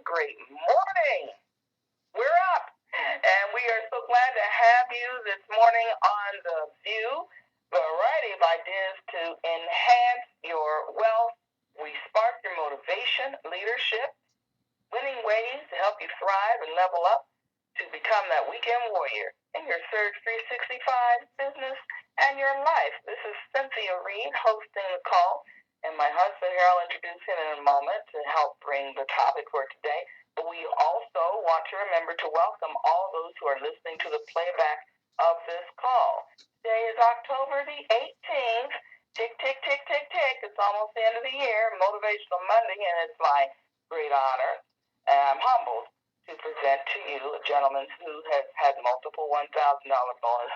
great morning. We're up, and we are so glad to have you this morning on the View. Variety of ideas to enhance your wealth. We spark your motivation, leadership, winning ways to help you thrive and level up to become that weekend warrior in your Surge 365 business and your life. This is Cynthia Reed hosting the call, and my husband here, I'll introduce him in a moment to help bring the topic for today. But we also want to remember to welcome all those who are listening to the playback of this call. Today is October the 18th. Tick, tick, tick, tick, tick. It's almost the end of the year, Motivational Monday, and it's my great honor. I'm humbled to present to you a gentleman who has had multiple $1,000 bonus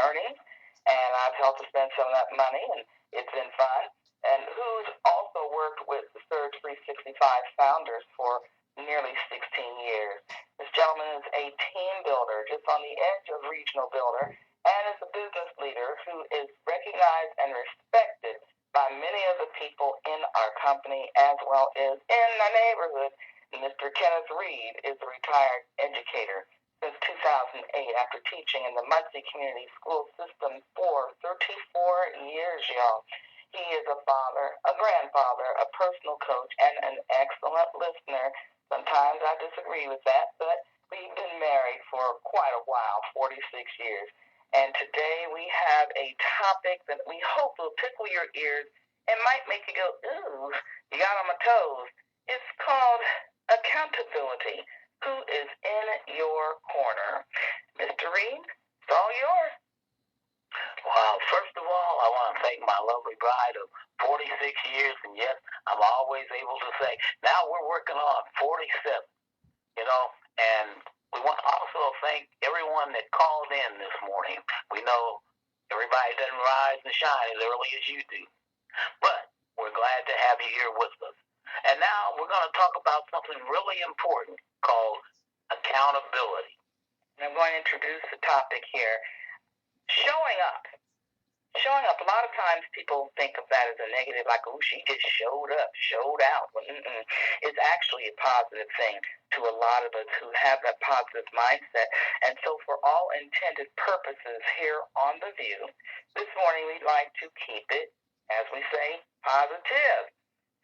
earnings, and I've helped to spend some of that money, and it's been fun, and who's also worked with the Surge 365 founders for nearly 16 years. This gentleman is a team builder, just on the edge of regional builder, and is a business leader who is recognized and respected by many of the people in our company as well as in the neighborhood. Mr. Kenneth Reed is a retired educator since 2008 after teaching in the Muncie Community School System for 34 years, y'all. He is a father, a grandfather, a personal coach, and an excellent listener. Sometimes I disagree with that, but we've been married for quite a while, 46 years. And today we have a topic that we hope will tickle your ears and might make you go, ooh, you got on my toes. It's called accountability. Who is in your corner? Mr. Reed, it's all yours. Well, first of all, I want to thank my lovely bride of 46 years, and yes, I'm always able to say, now we're working on 47, and we want to also thank everyone that called in this morning. We know everybody doesn't rise and shine as early as you do, but we're glad to have you here with us. And now we're going to talk about something really important called accountability. And I'm going to introduce the topic here. Showing up. Showing up, a lot of times people think of that as a negative, like, oh, she just showed up, showed out. Well, it's actually a positive thing to a lot of us who have that positive mindset. And so for all intended purposes here on The View, this morning we'd like to keep it, as we say, positive.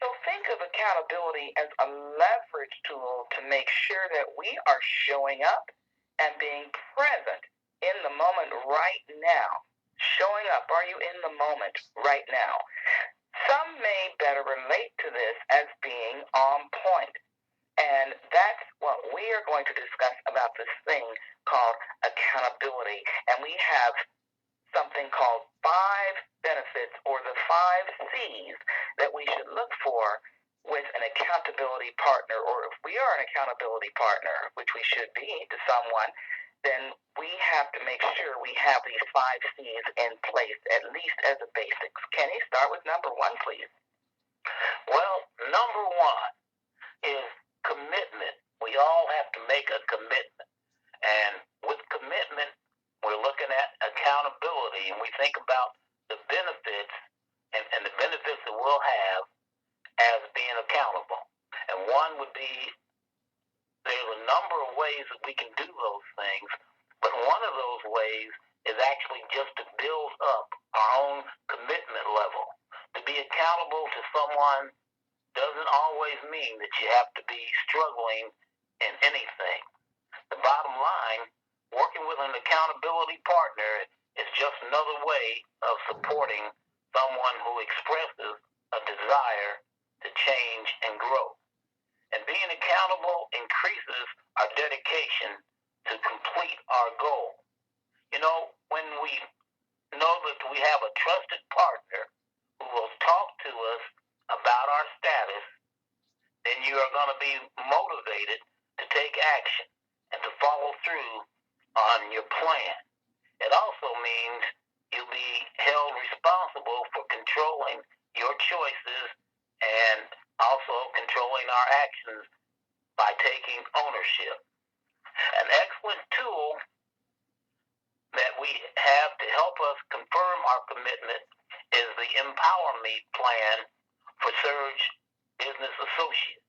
So think of accountability as a leverage tool to make sure that we are showing up and being present in the moment right now. Showing up, are you in the moment right now? Some may better relate to this as being on point. And that's what we are going to discuss about this thing called accountability. And we have something called 5 benefits, or the 5 C's, that we should look for with an accountability partner, or if we are an accountability partner, which we should be to someone, then we have to make sure we have these 5 C's in place, at least as a basics. Kenny, start with number 1, please. Well, number 1 is commitment. We all have to make a commitment. And with commitment, we're looking at accountability, and we think about the benefits and the benefits that we'll have as being accountable. And one would be, there's a number of ways that we can do those things, but one of those ways is actually just to build up our own commitment level. To be accountable to someone doesn't always mean that you have to be struggling in anything. The bottom line, working with an accountability partner is just another way of supporting someone who expresses a desire to change and grow. And being accountable increases our dedication to complete our goal. When we know that we have a trusted partner who will talk to us about our status, then you are going to be motivated to take action and to follow through on your plan. It also means you'll be held responsible for controlling your choices and also controlling our actions by taking ownership. An excellent tool that we have to help us confirm our commitment is the Empower Me plan for Surge Business Associates.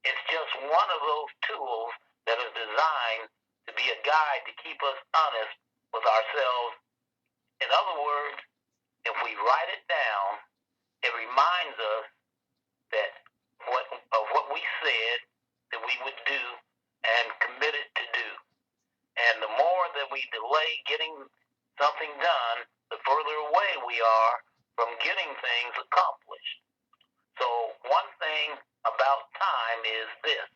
It's just one of those tools that is designed to be a guide to keep us honest with ourselves. In other words, if we write it down, it reminds us that what we said that we would do and committed to do. And the more that we delay getting something done, the further away we are from getting things accomplished. So one thing about time is this.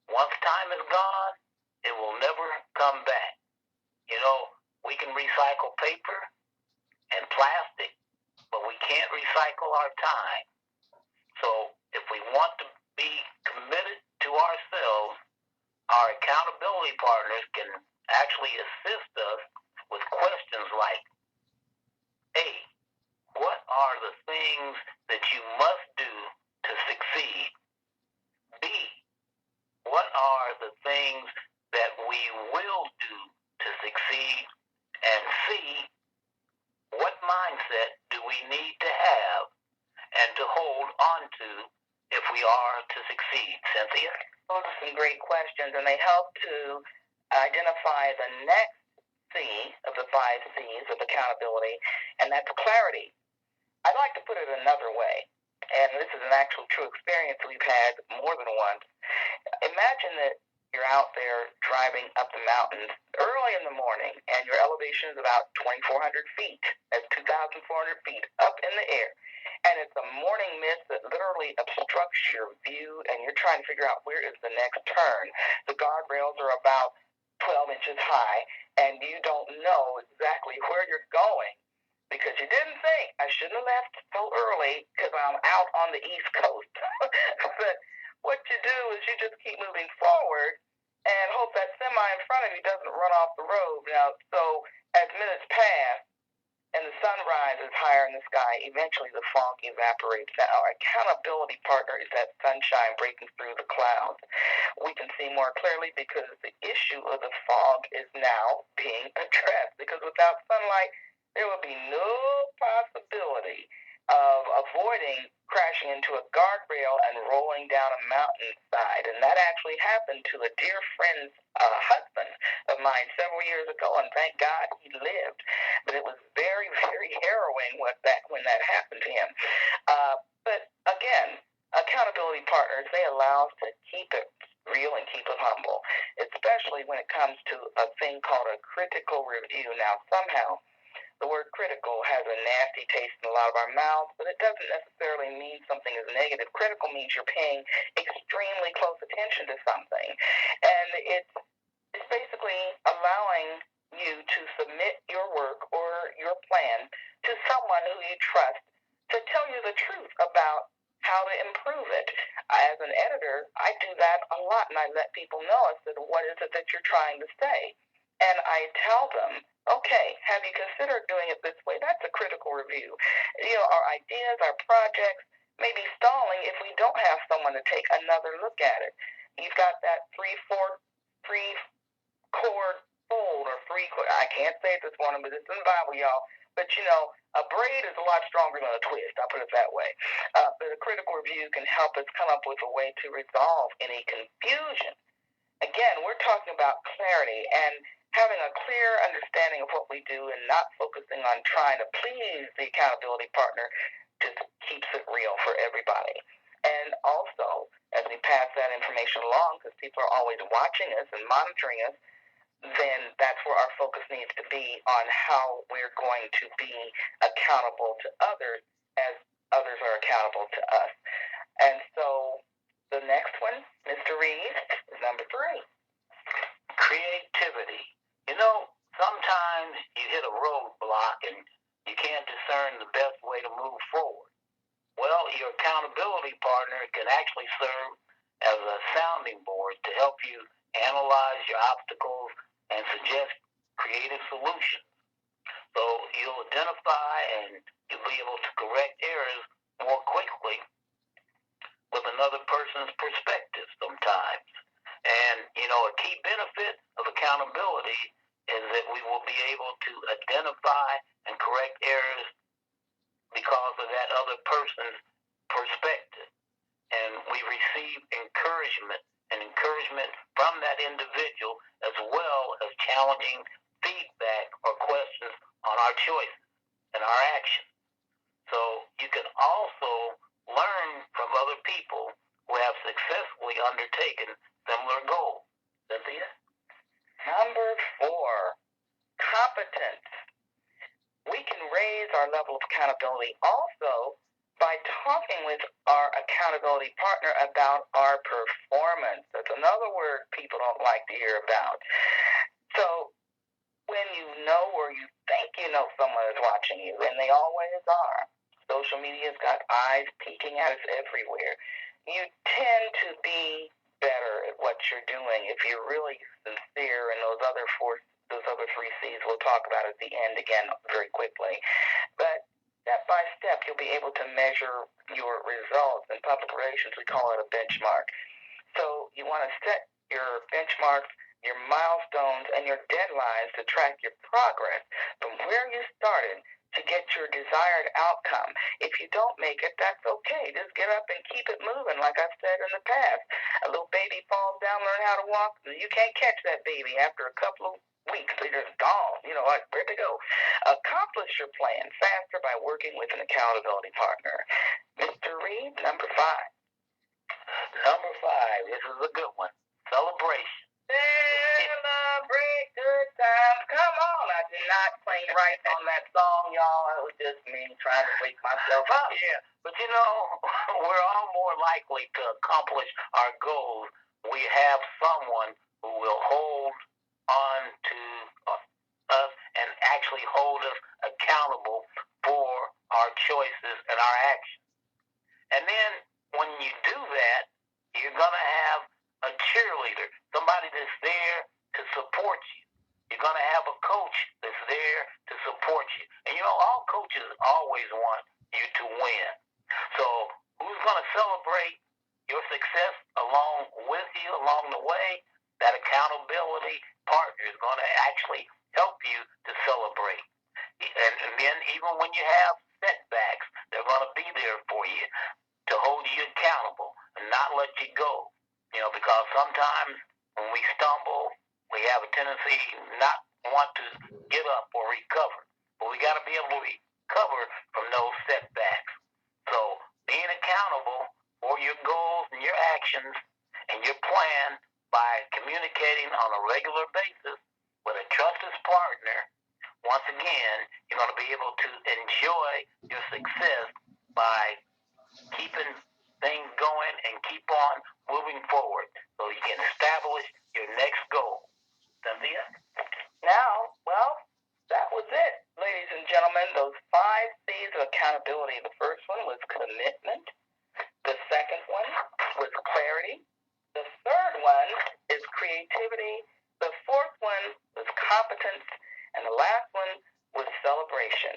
Once time is gone, it will never come back. You know, we can recycle paper and plastic, but we can't recycle our time. So if we want to be committed to ourselves, our accountability partners can actually assist us with questions like, A, what are the things that you must do to succeed? B, what are the things that we will do to succeed? And C, what mindset do we need to have and to hold on to if we are to succeed? Cynthia? Those are some great questions, and they help to identify the next C of the 5 C's of accountability, and that's clarity. I'd like to put it another way, and this is an actual true experience we've had more than once. Imagine that you're out there driving up the mountains early in the morning, and your elevation is about 2,400 feet. That's 2,400 feet up in the air. And it's a morning mist that literally obstructs your view, and you're trying to figure out where is the next turn. The guardrails are about 12 inches high, and you don't know exactly where you're going because you didn't think, I shouldn't have left so early because I'm out on the East Coast. But what you do is you just keep moving forward and hope that semi in front of you doesn't run off the road. Now, so as minutes pass, and the sun rises higher in the sky, eventually the fog evaporates. Now, our accountability partner is that sunshine breaking through the clouds. We can see more clearly because the issue of the fog is now being addressed. Because without sunlight, there will be no possibility of avoiding crashing into a guardrail and rolling down a mountainside. And that actually happened to a dear friend's husband of mine several years ago, and thank God he lived. But it was very, very harrowing when that happened to him. But again, accountability partners, they allow us to keep it real and keep it humble, especially when it comes to a thing called a critical review. Now, somehow, the word critical has a nasty taste in a lot of our mouths, but it doesn't necessarily mean something is negative. Critical means you're paying extremely close attention to something. And it's basically allowing you to submit your work or your plan to someone who you trust to tell you the truth about how to improve it. As an editor, I do that a lot, and I let people know. I said, what is it that you're trying to say? And I tell them, okay, have you considered doing it this way? That's a critical review. You know, our ideas, our projects may be stalling if we don't have someone to take another look at it. You've got that three-chord fold or three-chord. I can't say this one, but it's in the Bible, y'all. But, you know, a braid is a lot stronger than a twist. I'll put it that way. But a critical review can help us come up with a way to resolve any confusion. Again, we're talking about clarity and having a clear understanding of what we do and not focusing on trying to please the accountability partner just keeps it real for everybody. And also, as we pass that information along, because people are always watching us and monitoring us, then that's where our focus needs to be on how we're going to be accountable to others as others are accountable to us. And so the next one, Mr. Reed, is number 3. Creativity. You know, sometimes you hit a roadblock and you can't discern the best way to move forward. Well, your accountability partner can actually serve as a sounding board to help you analyze your obstacles and suggest creative solutions. So you'll identify and you'll be able to correct errors more quickly with another person's perspective sometimes. And, you know, a key benefit of accountability is that we will be able to identify and correct errors because of that other person's perspective. And we receive encouragement encouragement from that individual, as well as challenging feedback or questions on our choices and our actions. So you can also learn from other people who have successfully undertaken similar goals. Cynthia? Number 4, competence. We can raise our level of accountability also by talking with our accountability partner about our performance. That's another word people don't like to hear about. So when you know or you think you know someone is watching you, and they always are, social media's got eyes peeking at us everywhere, you tend to be better at what you're doing if you're really sincere, and those other 3 C's we'll talk about at the end again very quickly. But step by step, you'll be able to measure your results. In public relations, we call it a benchmark. So you want to set your benchmarks, your milestones, and your deadlines to track your progress from where you started to get your desired outcome. If you don't make it, that's okay. Just get up and keep it moving, like I've said in the past. A little baby falls down, learn how to walk. You can't catch that baby after a couple of weeks. They're just gone. You know, like, where'd they go? Accomplish your plan faster by working with an accountability partner. Mr. Reed, number 5. Number 5, this is a good one. Celebration. Celebrate good times. Come on. I did not play right on that song, y'all. It was just me trying to wake myself up. Yeah, but you know, we're all more likely to accomplish our goals. We have someone who will hold on to us and actually hold us accountable for our choices and our actions. And then when you do that, you're going to have a cheerleader, somebody that's there to support you. You're going to have a coach that's there to support you. And you know, all coaches always want you to win. So who's going to celebrate your success along with you along the way? That accountability partner is going to actually help you to celebrate. And then even when you have setbacks, they're going to be there for you to hold you accountable and not let you go. You know, because sometimes when we stumble, we have a tendency not want to get up or recover. But we got to be able to recover from those setbacks. So being accountable for your goals and your actions and your plan by communicating on a regular basis with a trusted partner, once again, you're going to be able to enjoy your success by keeping things going and keep on moving forward so you can establish your next goal. Cynthia? Now, well, that was it, ladies and gentlemen. Those 5 C's of accountability. The first one was commitment. The second one was clarity. The third one is creativity. The fourth one was competence. And the last one was celebration.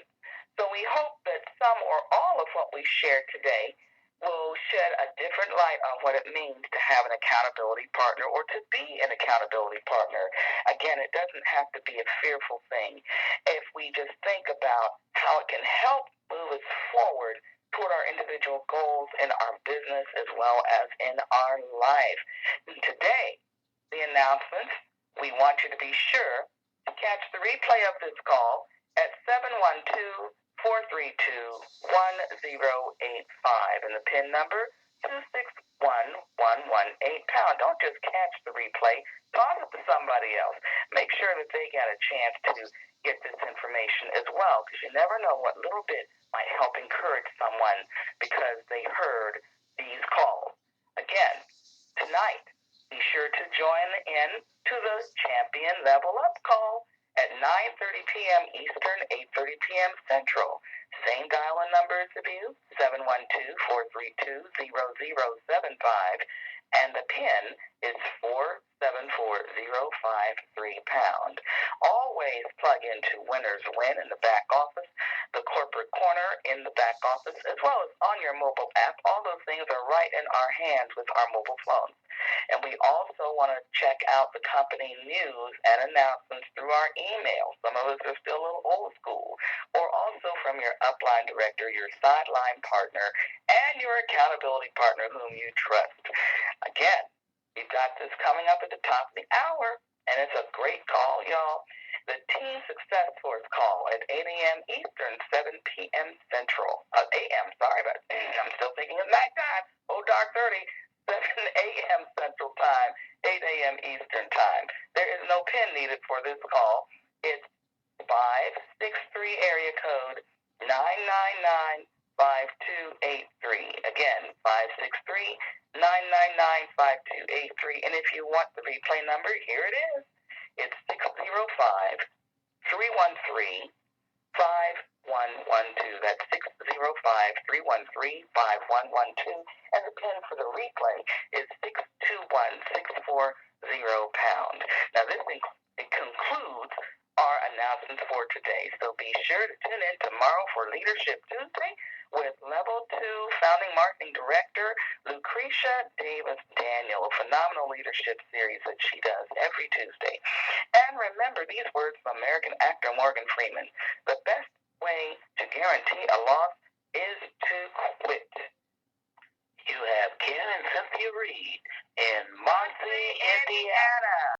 So we hope that some or all of what we shared today will shed a different light on what it means to have an accountability partner or to be an accountability partner. Again, it doesn't have to be a fearful thing if we just think about how it can help move us forward toward our individual goals in our business as well as in our life. And today, the announcements, we want you to be sure to catch the replay of this call at 712-432-1085. And the PIN number, 261118 #. Don't just catch the replay. Toss it to somebody else. Make sure that they get a chance to get this information as well, because you never know what little bit might help encourage someone because they heard these calls. Again, tonight, be sure to join in to the Champion Level Up call at 9:30 p.m. Eastern, 8:30 p.m. Central. Same dial-in number as the VIEW, 712-432-0075, and the PIN is 474053 #. Always plug into Winners Win in the back office, the corporate corner in the back office, as well as on your mobile app. All those things are right in our hands with our mobile phones. And we also want to check out the company news and announcements through our email. Some of us are still a little old school. Or also from your upline director, your sideline partner, and your accountability partner whom you trust. Again, we've got got this coming up at the top of the hour, and it's a great call, y'all. The Team Success Force call at 8 a.m. Eastern, 7 p.m. Central. A.M., sorry about that. I'm still thinking of nighttime. Oh, dark 30. 7 a.m. Central Time, 8 a.m. Eastern Time. There is no PIN needed for this call. It's 563 area code 999-5283. Again, 563-999-5283. And if you want the replay number, here it is. It's 605-313-5112. That's 605-313-5112. And the PIN for the replay is 621640#. Now, this concludes our announcements for today. So be sure to tune in tomorrow for Leadership Tuesday with Level 2 Founding Marketing Director Lucretia Davis Daniel, a phenomenal leadership series that she does every Tuesday. And remember these words from American actor Morgan Freeman: the best way to guarantee a loss is to quit. You have Ken and Cynthia Reed in Muncie, Indiana.